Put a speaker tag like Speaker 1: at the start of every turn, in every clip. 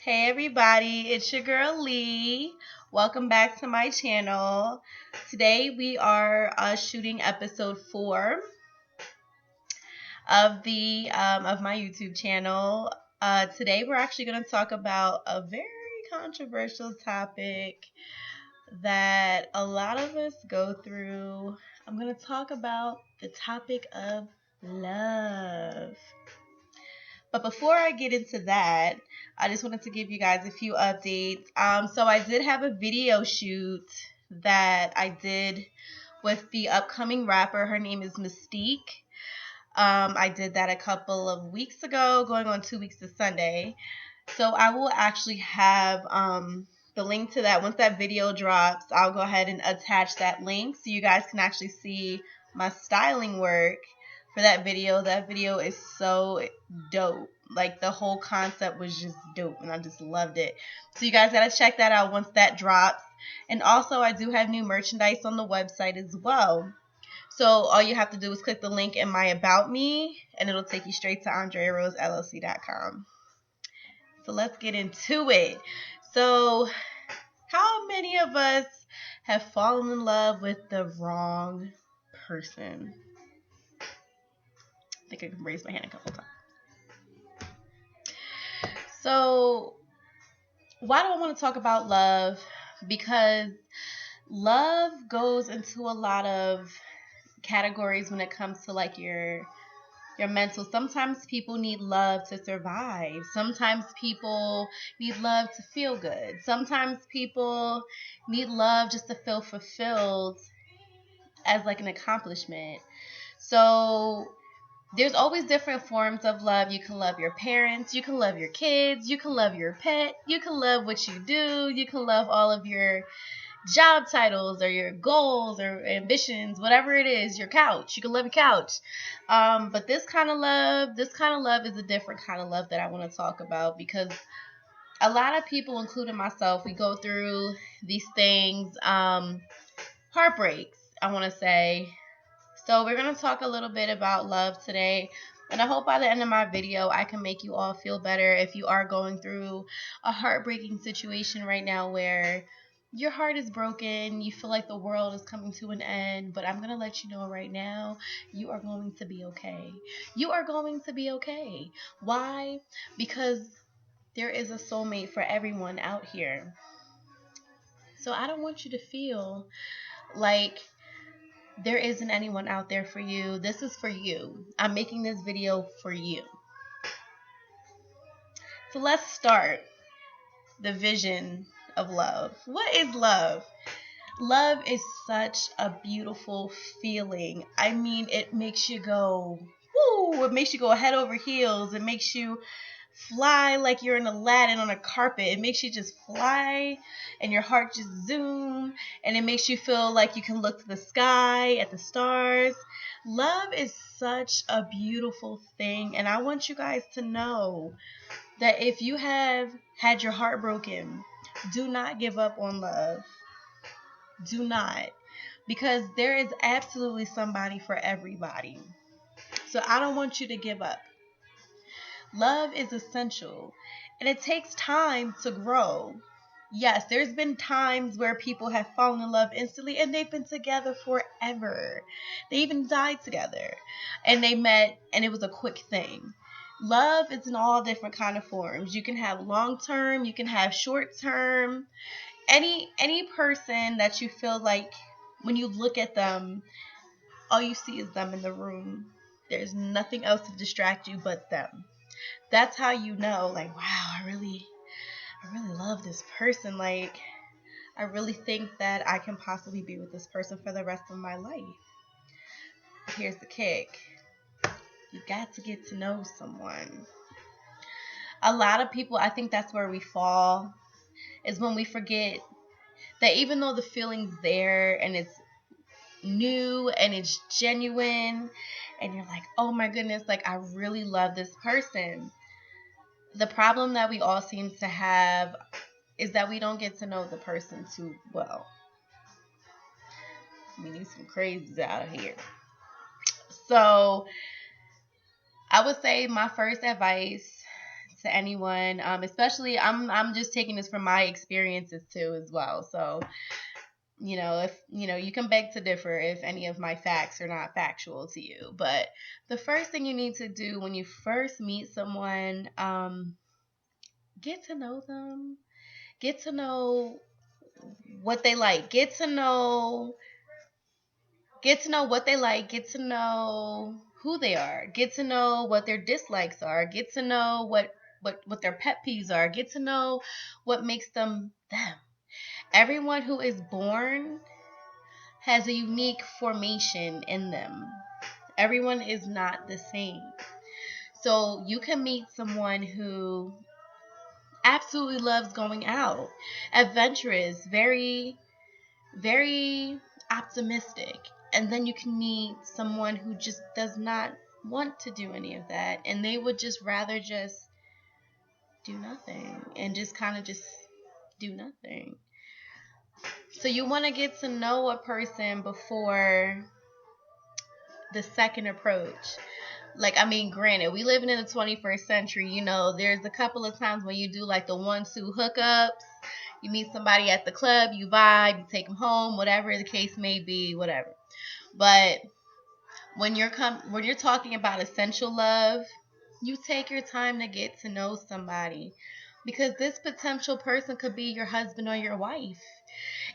Speaker 1: Hey everybody, it's your girl Lee. Welcome back to my channel. Today we are shooting episode 4 of the of my YouTube channel. Today we're actually going to talk about a very controversial topic that a lot of us go through. I'm going to talk about the topic of love. But before I get into that, I just wanted to give you guys a few updates. So I did have a video shoot that I did with the upcoming rapper. Her name is Mystique. I did that a couple of weeks ago, going on 2 weeks to Sunday. So I will actually have the link to that. Once that video drops, I'll go ahead and attach that link so you guys can actually see my styling work for that video. That video is so dope. Like, the whole concept was just dope, and I just loved it. So you guys gotta check that out once that drops. And also, I do have new merchandise on the website as well. So all you have to do is click the link in my About Me, and it'll take you straight to AndreaRoseLLC.com. So let's get into it. So, how many of us have fallen in love with the wrong person? I think I can raise my hand a couple times. So, why do I want to talk about love? Because love goes into a lot of categories when it comes to like your mental. Sometimes people need love to survive. Sometimes people need love to feel good. Sometimes people need love just to feel fulfilled as like an accomplishment. So there's always different forms of love. You can love your parents, you can love your kids, you can love your pet, you can love what you do, you can love all of your job titles or your goals or ambitions, whatever it is, your couch. You can love your couch. But this kind of love is a different kind of love that I want to talk about, because a lot of people, including myself, we go through these things, heartbreaks, I want to say. So we're going to talk a little bit about love today. And I hope by the end of my video, I can make you all feel better if you are going through a heartbreaking situation right now where your heart is broken, you feel like the world is coming to an end, but I'm going to let you know right now, you are going to be okay. You are going to be okay. Why? Because there is a soulmate for everyone out here. So I don't want you to feel like there isn't anyone out there for you. This is for you. I'm making this video for you. So let's start the vision of love. What is love? Love is such a beautiful feeling. I mean, it makes you go, woo! It makes you go head over heels. It makes you fly like you're in Aladdin on a carpet. It makes you just fly and your heart just zoom, and it makes you feel like you can look to the sky at the stars. Love is such a beautiful thing, and I want you guys to know that if you have had your heart broken, do not give up on love. Do not, because there is absolutely somebody for everybody. So I don't want you to give up. Love is essential, and it takes time to grow. Yes, there's been times where people have fallen in love instantly and they've been together forever. They even died together and they met and it was a quick thing. Love is in all different kind of forms. You can have long term, you can have short term. Any person that you feel like when you look at them, all you see is them in the room. There's nothing else to distract you but them. That's how you know, like, wow, I really love this person. Like, I really think that I can possibly be with this person for the rest of my life. Here's the kick. You got to get to know someone. A lot of people, I think that's where we fall, is when we forget that even though the feeling's there and it's new and it's genuine and you're like, oh my goodness, like, I really love this person. The problem that we all seem to have is that we don't get to know the person too well. I mean, there's some crazies out here. So I would say my first advice to anyone, especially I'm just taking this from my experiences too as well. So, if you can beg to differ if any of my facts are not factual to you. But the first thing you need to do when you first meet someone, get to know them, get to know what they like, get to know what they like, get to know who they are, get to know what their dislikes are, get to know what their pet peeves are, get to know what makes them them. Everyone who is born has a unique formation in them. Everyone is not the same. So you can meet someone who absolutely loves going out, adventurous, very, very optimistic. And then you can meet someone who just does not want to do any of that. And they would just rather just do nothing and just kind of just do nothing. So you want to get to know a person before the second approach. Granted, we living in the 21st century. There's a couple of times when you do like the 1-2 hookups. You meet somebody at the club, you vibe, you take them home, whatever the case may be, whatever. But when you're talking about essential love, you take your time to get to know somebody, because this potential person could be your husband or your wife.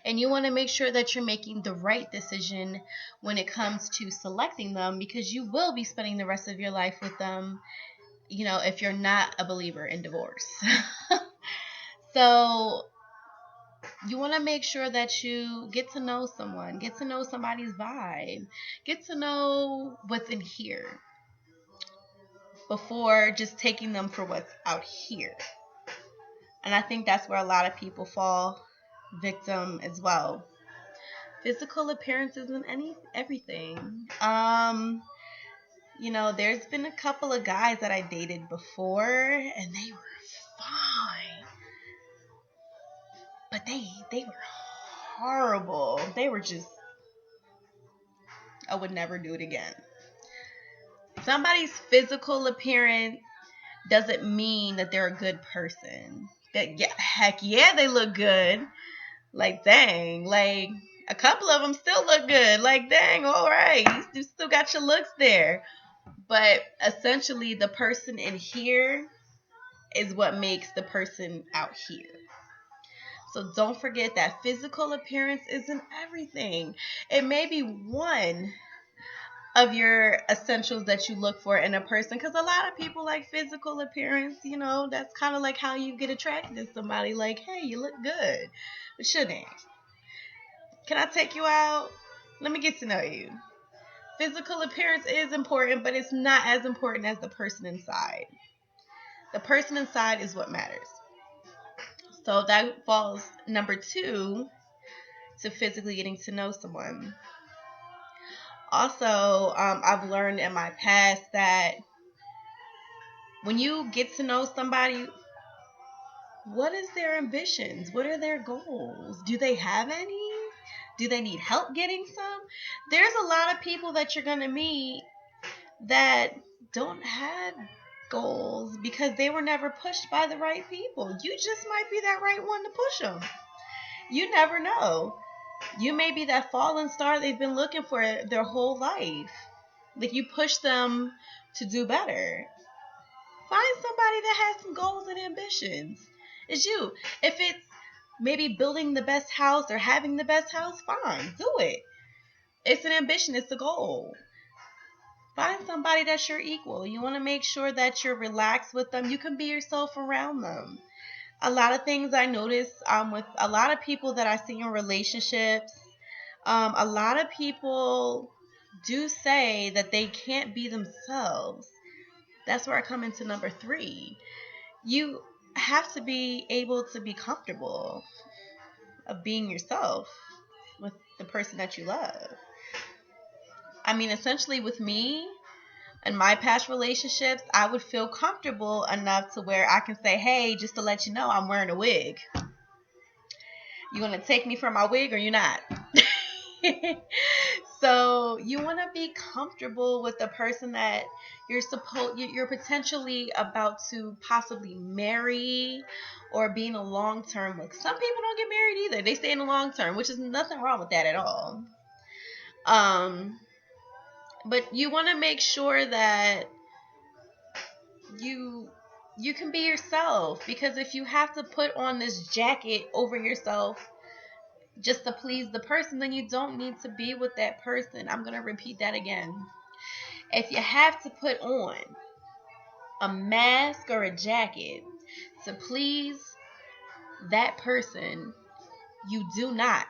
Speaker 1: And you want to make sure that you're making the right decision when it comes to selecting them, because you will be spending the rest of your life with them, if you're not a believer in divorce. So you want to make sure that you get to know someone, get to know somebody's vibe, get to know what's in here before just taking them for what's out here. And I think that's where a lot of people fall victim as well. Physical appearance isn't everything. There's been a couple of guys that I dated before, and they were fine, but they were horrible. They were just, I would never do it again. Somebody's physical appearance doesn't mean that they're a good person. Heck yeah, they look good. Like, dang, like, a couple of them still look good. Like, dang, all right, you still got your looks there. But essentially, the person in here is what makes the person out here. So don't forget that physical appearance isn't everything. It may be one of your essentials that you look for in a person, because a lot of people like physical appearance. That's kind of like how you get attracted to somebody. Like, hey, you look good. But shouldn't? Can I take you out? Let me get to know you. Physical appearance is important, but it's not as important as the person inside. The person inside is what matters. So that falls number 2 to physically getting to know someone. Also, I've learned in my past that when you get to know somebody, what is their ambitions? What are their goals? Do they have any? Do they need help getting some? There's a lot of people that you're going to meet that don't have goals because they were never pushed by the right people. You just might be that right one to push them. You never know. You may be that fallen star they've been looking for their whole life. Like, you push them to do better. Find somebody that has some goals and ambitions. It's you. If it's maybe building the best house or having the best house, fine, do it. It's an ambition. It's a goal. Find somebody that's your equal. You want to make sure that you're relaxed with them. You can be yourself around them. A lot of things I notice with a lot of people that I see in relationships, a lot of people do say that they can't be themselves. That's where I come into number 3. You have to be able to be comfortable of being yourself with the person that you love. Essentially with me, in my past relationships, I would feel comfortable enough to where I can say, hey, just to let you know, I'm wearing a wig. You want to take me for my wig or you not? So you want to be comfortable with the person that you're potentially about to possibly marry or be in a long term with. Some people don't get married either. They stay in the long term, which is nothing wrong with that at all. Um, but you want to make sure that you you can be yourself, because if you have to put on this jacket over yourself just to please the person, then you don't need to be with that person. I'm going to repeat that again. If you have to put on a mask or a jacket to please that person, you do not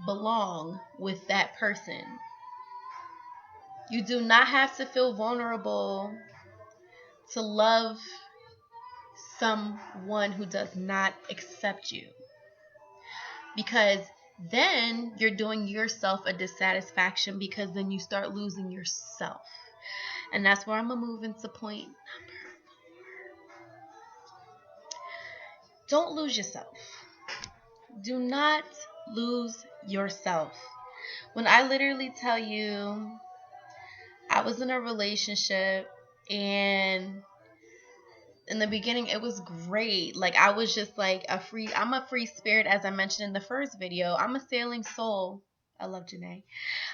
Speaker 1: belong with that person. You do not have to feel vulnerable to love someone who does not accept you, because then you're doing yourself a dissatisfaction, because then you start losing yourself. And that's where I'm going to move into point number 4. Don't lose yourself. Do not lose yourself. When I literally tell you, I was in a relationship, and in the beginning it was great. Like, I was just like I'm a free spirit, as I mentioned in the first video. I'm a sailing soul. I love Janae.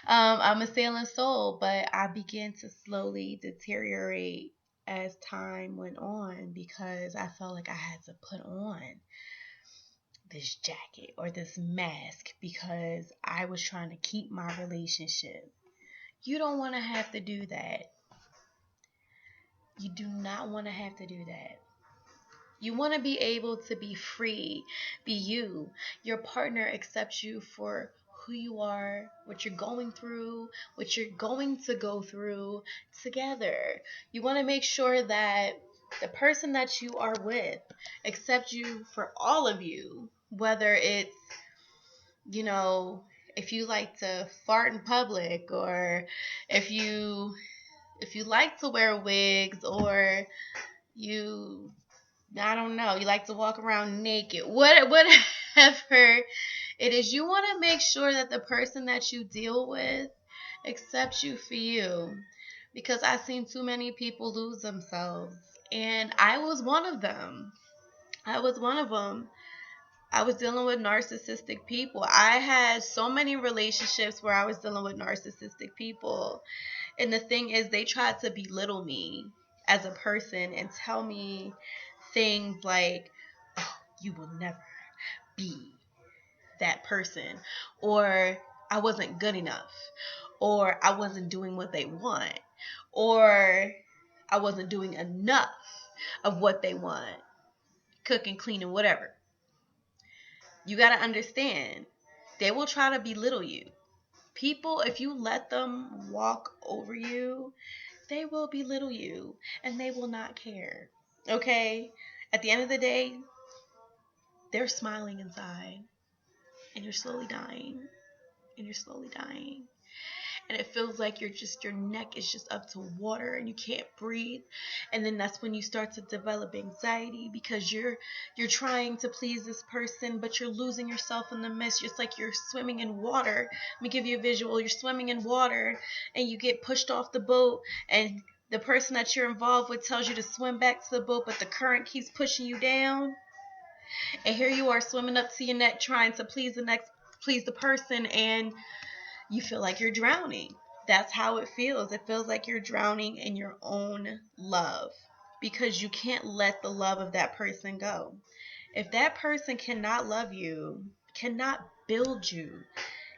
Speaker 1: I'm a sailing soul, but I began to slowly deteriorate as time went on, because I felt like I had to put on this jacket or this mask because I was trying to keep my relationship. You don't want to have to do that. You do not want to have to do that. You want to be able to be free, be you. Your partner accepts you for who you are, what you're going through, what you're going to go through together. You want to make sure that the person that you are with accepts you for all of you, whether it's, you know, if you like to fart in public, or if you like to wear wigs, or you, I don't know, you like to walk around naked, whatever it is. You want to make sure that the person that you deal with accepts you for you, because I've seen too many people lose themselves, and I was one of them. I was one of them. I was dealing with narcissistic people. I had so many relationships where I was dealing with narcissistic people. And the thing is, they tried to belittle me as a person and tell me things like, oh, you will never be that person, or I wasn't good enough, or I wasn't doing what they want, or I wasn't doing enough of what they want, cooking, cleaning, whatever. You got to understand, they will try to belittle you. People, if you let them walk over you, they will belittle you, and they will not care. Okay? At the end of the day, they're smiling inside, and you're slowly dying, and you're slowly dying. And it feels like your neck is just up to water and you can't breathe. And then that's when you start to develop anxiety, because you're trying to please this person, but you're losing yourself in the midst. Just like you're swimming in water. Let me give you a visual. You're swimming in water and you get pushed off the boat, and the person that you're involved with tells you to swim back to the boat, but the current keeps pushing you down. And here you are swimming up to your neck trying to please the person, and you feel like you're drowning. That's how it feels. It feels like you're drowning in your own love, because you can't let the love of that person go. If that person cannot love you, cannot build you,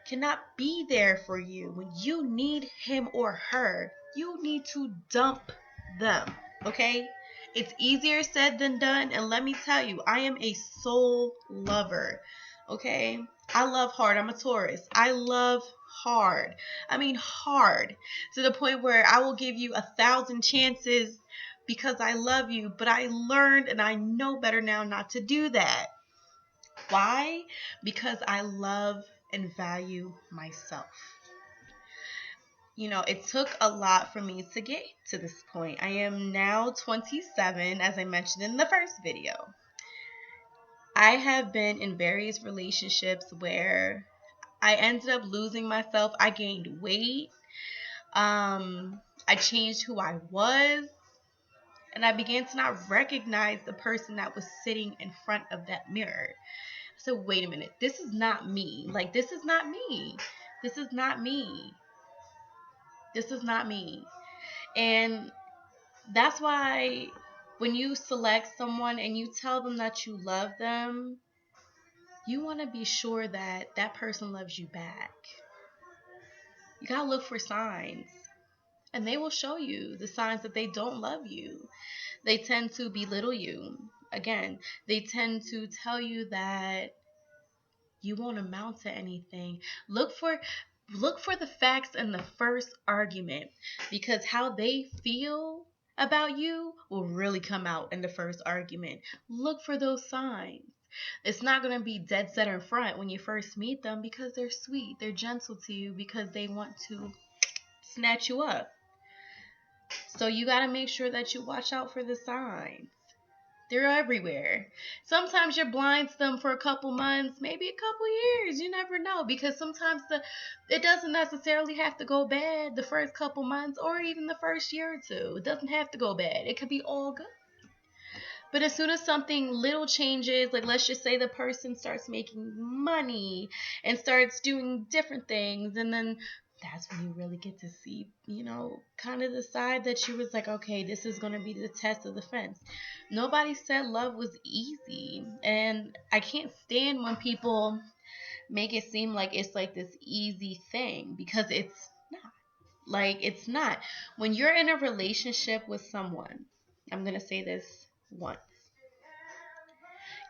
Speaker 1: cannot be there for you when you need him or her, you need to dump them. Okay? It's easier said than done, and let me tell you, I am a soul lover. Okay? I love hard. I'm a Taurus. I love hard. I mean hard. To the point where I will give you 1,000 chances because I love you, but I learned and I know better now not to do that. Why? Because I love and value myself. You know, it took a lot for me to get to this point. I am now 27, as I mentioned in the first video. I have been in various relationships where I ended up losing myself. I gained weight. I changed who I was. And I began to not recognize the person that was sitting in front of that mirror. So wait a minute. This is not me. Like, this is not me. This is not me. This is not me. And that's why when you select someone and you tell them that you love them, you want to be sure that that person loves you back. You got to look for signs. And they will show you the signs that they don't love you. They tend to belittle you. Again, they tend to tell you that you won't amount to anything. Look for the facts in the first argument, because how they feel about you will really come out in the first argument. Look for those signs. It's not going to be dead set in front when you first meet them, because they're sweet, they're gentle to you, because they want to snatch you up. So you got to make sure that you watch out for the signs. They're everywhere. Sometimes you're blind to them for a couple months, maybe a couple years. You never know, because sometimes it doesn't necessarily have to go bad the first couple months or even the first year or two. It doesn't have to go bad. It could be all good. But as soon as something little changes, like let's just say the person starts making money and starts doing different things, and then that's when you really get to see, kind of the side that you was like, okay, this is going to be the test of the fence. Nobody said love was easy. And I can't stand when people make it seem like it's like this easy thing, because it's not. Like, it's not. When you're in a relationship with someone, I'm going to say this once.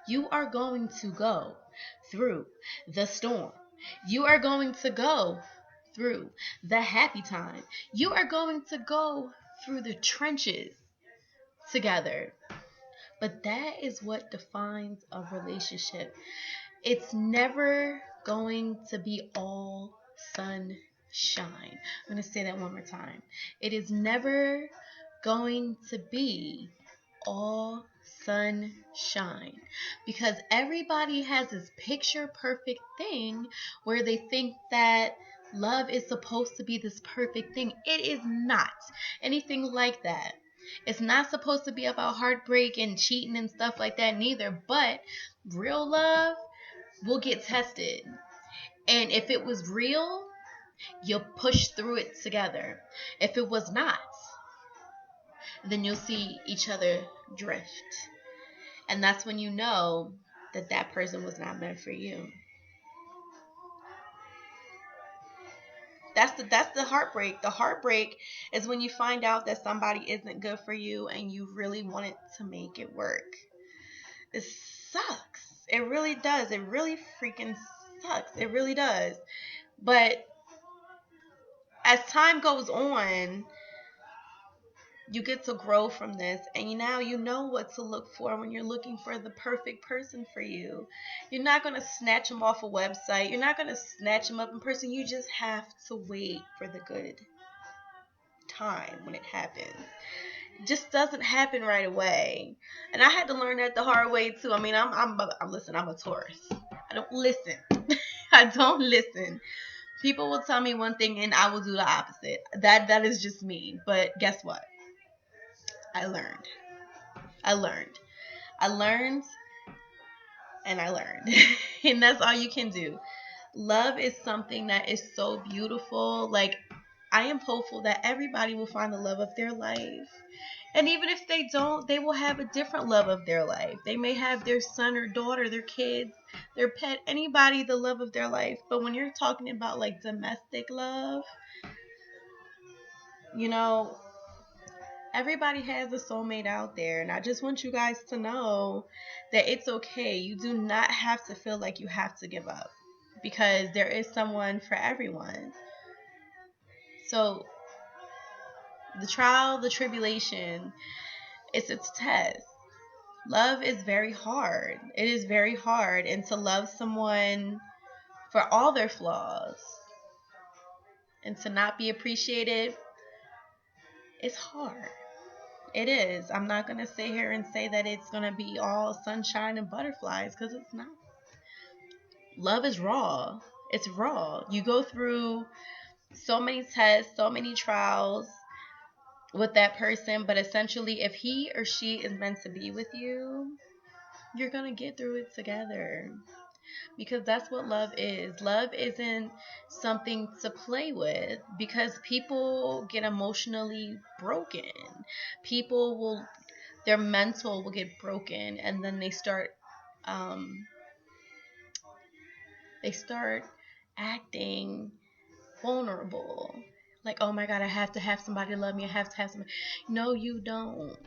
Speaker 1: You are going to go through the storm. You are going to go through the happy time. You are going to go through the trenches together. But that is what defines a relationship. It's never going to be all sunshine. I'm going to say that one more time. It is never going to be all sunshine, because everybody has this picture perfect thing where they think that love is supposed to be this perfect thing. It is not anything like that. It's not supposed to be about heartbreak and cheating and stuff like that neither, but real love will get tested. And if it was real, you'll push through it together. If it was not, then you'll see each other drift. And that's when you know that that person was not meant for you. That's the heartbreak. The heartbreak is when you find out that somebody isn't good for you and you really wanted to make it work. It sucks. It really does. It really freaking sucks. It really does. But as time goes on, you get to grow from this, and now you know what to look for when you're looking for the perfect person for you. You're not going to snatch them off a website. You're not going to snatch them up in person. You just have to wait for the good time when it happens. It just doesn't happen right away. And I had to learn that the hard way too. I mean, I'm a Taurus. I don't listen. I don't listen. People will tell me one thing and I will do the opposite. That is just me. But guess what? I learned. And I learned. And that's all you can do. Love is something that is so beautiful. Like, I am hopeful that everybody will find the love of their life. And even if they don't, they will have a different love of their life. They may have their son or daughter, their kids, their pet, anybody, the love of their life. But when you're talking about like domestic love, everybody has a soulmate out there. And I just want you guys to know that it's okay. You do not have to feel like you have to give up, because there is someone for everyone. So the trial, the tribulation, it's its test. Love is very hard. It is very hard. And to love someone for all their flaws and to not be appreciated, it's hard. It is. I'm not going to sit here and say that it's going to be all sunshine and butterflies, because it's not. Love is raw. It's raw. You go through so many tests, so many trials with that person, but essentially, if he or she is meant to be with you, you're gonna get through it together. Because that's what love is. Love isn't something to play with, because people get emotionally broken. People will, their mental will get broken, and then um, they start acting vulnerable. Like, oh my God, I have to have somebody love me. I have to have somebody. No, you don't.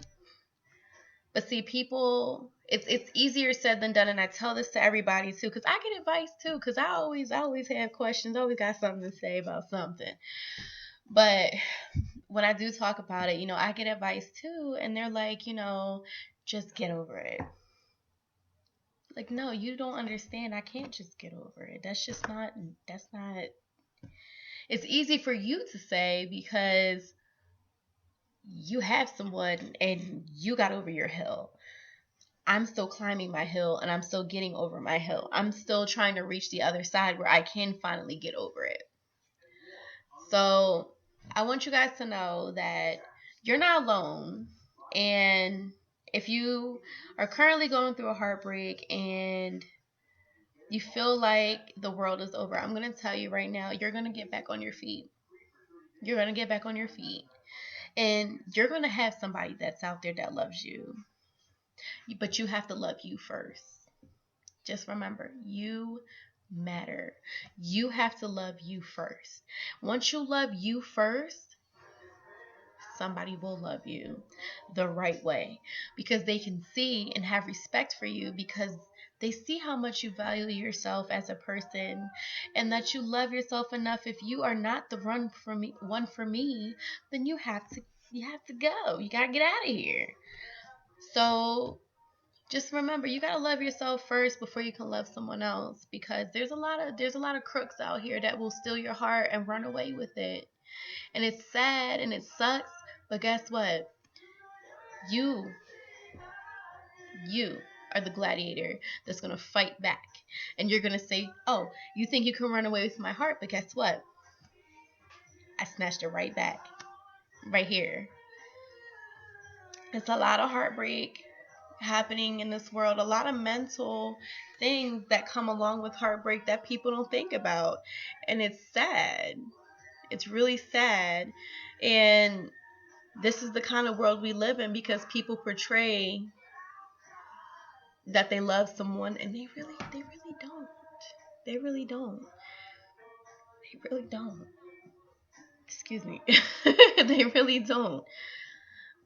Speaker 1: But see, people, it's easier said than done, and I tell this to everybody too, because I get advice too, because I always have questions, always got something to say about something. But when I do talk about it, I get advice too, and they're like, just get over it. Like, no, you don't understand. I can't just get over it. That's not. It's easy for you to say because you have someone and you got over your hill. I'm still climbing my hill and I'm still getting over my hill. I'm still trying to reach the other side where I can finally get over it. So I want you guys to know that you're not alone. And if you are currently going through a heartbreak and you feel like the world is over, I'm going to tell you right now, you're going to get back on your feet. You're going to get back on your feet. And you're going to have somebody that's out there that loves you. But you have to love you first. Just remember, you matter. You have to love you first. Once you love you first, somebody will love you the right way, because they can see and have respect for you, because they see how much you value yourself as a person and that you love yourself enough. If you are not the one for me, then you have to go. You got to get out of here. So just remember, you gotta love yourself first before you can love someone else, because there's a lot of crooks out here that will steal your heart and run away with it. And it's sad and it sucks, but guess what? You you are the gladiator that's gonna fight back. And you're gonna say, oh, you think you can run away with my heart, but guess what? I snatched it right back. Right here. It's a lot of heartbreak happening in this world, a lot of mental things that come along with heartbreak that people don't think about. And it's sad. It's really sad. And this is the kind of world we live in, because people portray that they love someone and they really don't. They really don't. They really don't. Excuse me. They really don't.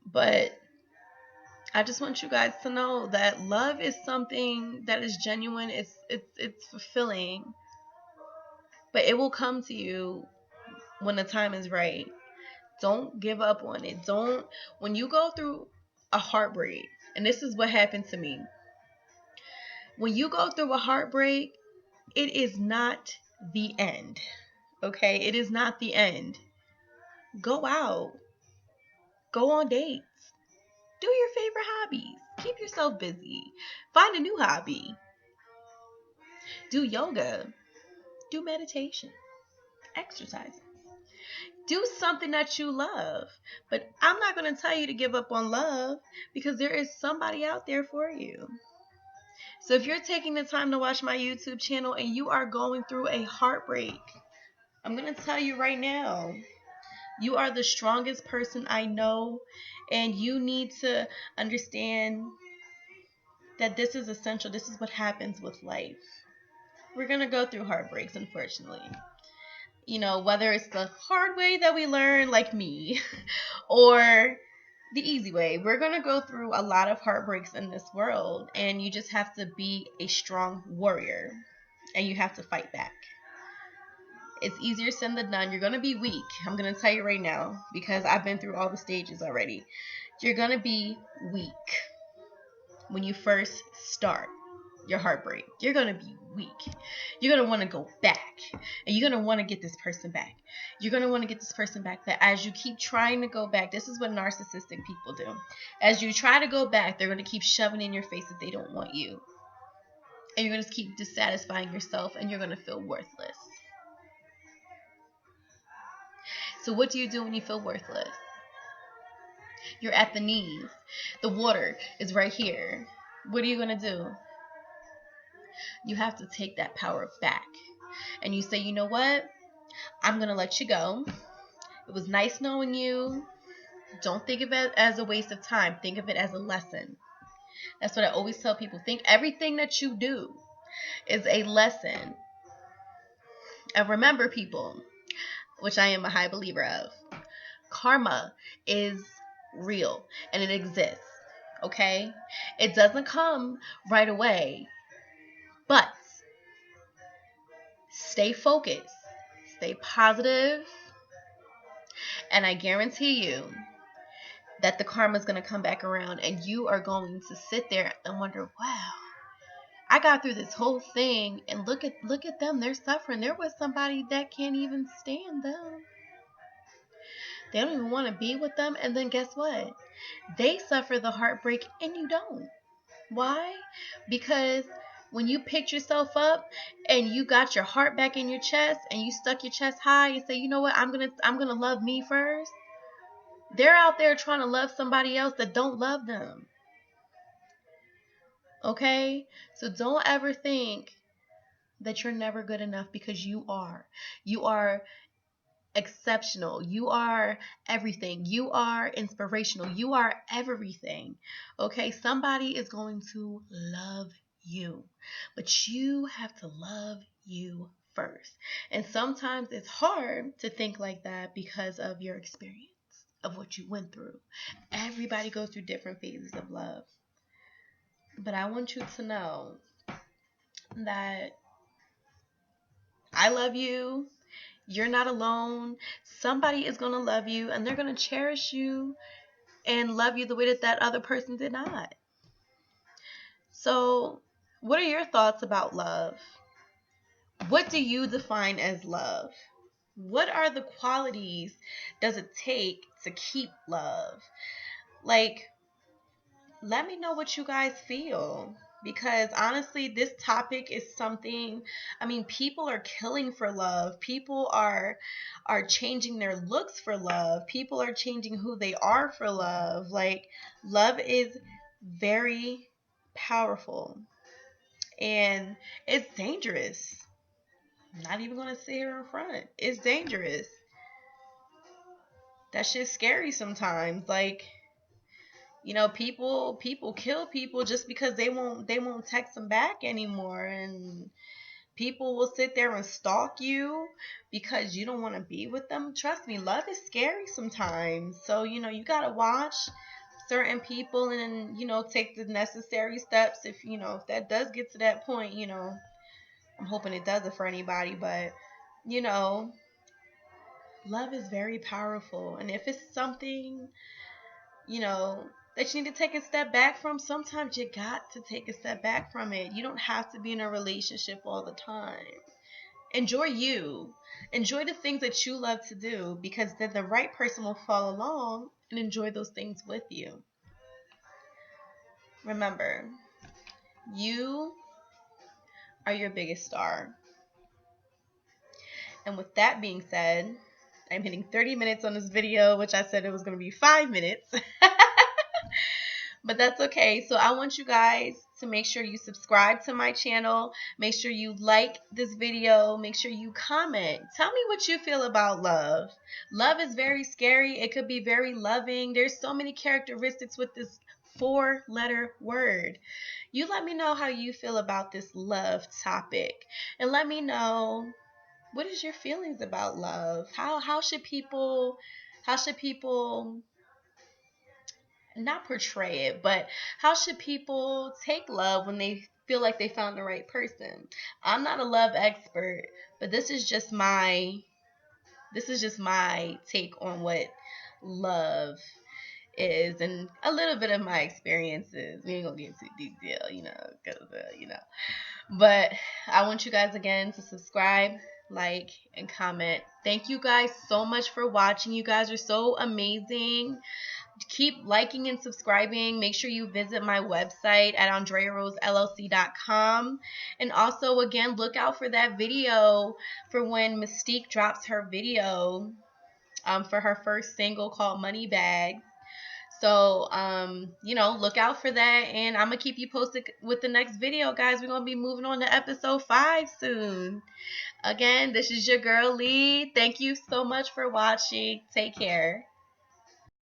Speaker 1: But I just want you guys to know that love is something that is genuine. It's fulfilling, but it will come to you when the time is right. Don't give up on it. Don't When you go through a heartbreak, and this is what happened to me. When you go through a heartbreak, it is not the end. Okay? It is not the end. Go out. Go on dates. Do your favorite hobbies. Keep yourself busy. Find a new hobby. Do yoga. Do meditation. Exercise. Do something that you love. But I'm not going to tell you to give up on love, because there is somebody out there for you. So if you're taking the time to watch my YouTube channel and you are going through a heartbreak, I'm going to tell you right now, you are the strongest person I know, and you need to understand that this is essential. This is what happens with life. We're going to go through heartbreaks, unfortunately. Whether it's the hard way that we learn, like me, or the easy way. We're going to go through a lot of heartbreaks in this world, and you just have to be a strong warrior, and you have to fight back. It's easier said than done. You're going to be weak. I'm going to tell you right now, because I've been through all the stages already. You're going to be weak when you first start your heartbreak. You're going to be weak. You're going to want to go back, and you're going to want to get this person back. You're going to want to get this person back. But as you keep trying to go back, this is what narcissistic people do. As you try to go back, they're going to keep shoving in your face that they don't want you. And you're going to keep dissatisfying yourself, and you're going to feel worthless. So what do you do when you feel worthless? You're at the knees. The water is right here. What are you going to do? You have to take that power back. And you say, you know what? I'm going to let you go. It was nice knowing you. Don't think of it as a waste of time. Think of it as a lesson. That's what I always tell people. Think everything that you do is a lesson. And remember, people, which I am a high believer of, karma is real and it exists. Okay? It doesn't come right away. But stay focused. Stay positive. And I guarantee you that the karma is going to come back around, and you are going to sit there and wonder, wow, I got through this whole thing, and look at them. They're suffering. There was somebody that can't even stand them. They don't even want to be with them. And then guess what? They suffer the heartbreak and you don't. Why? Because when you picked yourself up and you got your heart back in your chest and you stuck your chest high and say, you know what, I'm gonna love me first. They're out there trying to love somebody else that don't love them. Okay? So don't ever think that you're never good enough, because you are. You are exceptional. You are everything. You are inspirational. You are everything. Okay? Somebody is going to love you, but you have to love you first. And sometimes it's hard to think like that because of your experience, of what you went through. Everybody goes through different phases of love. But I want you to know that I love you. You're not alone. Somebody is going to love you, and they're going to cherish you and love you the way that that other person did not. So, what are your thoughts about love? What do you define as love? What are the qualities does it take to keep love? Like, let me know what you guys feel, because honestly, this topic is something, I mean, people are killing for love. People are changing their looks for love. People are changing who they are for love. Like, love is very powerful and it's dangerous. I'm not even going to sit here in front. It's dangerous. That shit's scary sometimes. Like, you know, people kill people just because they won't text them back anymore, and people will sit there and stalk you because you don't want to be with them. Trust me, love is scary sometimes. So, you know, you got to watch certain people and, you know, take the necessary steps if, you know, if that does get to that point, you know. I'm hoping it doesn't for anybody, but, you know, love is very powerful. And if it's something, you know, that you need to take a step back from, sometimes you got to take a step back from it. You don't have to be in a relationship all the time. Enjoy you. Enjoy the things that you love to do, because then the right person will follow along and enjoy those things with you. Remember, you are your biggest star. And with that being said, I'm hitting 30 minutes on this video, which I said it was going to be 5 minutes. But that's okay. So I want you guys to make sure you subscribe to my channel. Make sure you like this video. Make sure you comment. Tell me what you feel about love. Love is very scary. It could be very loving. There's so many characteristics with this 4-letter word. You let me know how you feel about this love topic. And let me know, what is your feelings about love? How should people not portray it, but how should people take love when they feel like they found the right person? I'm not a love expert, but this is just my take on what love is, and a little bit of my experiences. We ain't gonna get too detailed, you know, because you know. But I want you guys again to subscribe, like, and comment. Thank you guys so much for watching. You guys are so amazing. keep liking and subscribing. Make sure you visit my website at AndreaRoseLLC.com. And also, again, look out for that video for when Mystique drops her video for her first single called Money Bags. So, look out for that. And I'm going to keep you posted with the next video, guys. We're going to be moving on to episode 5 soon. Again, this is your girl, Lee. Thank you so much for watching. Take care.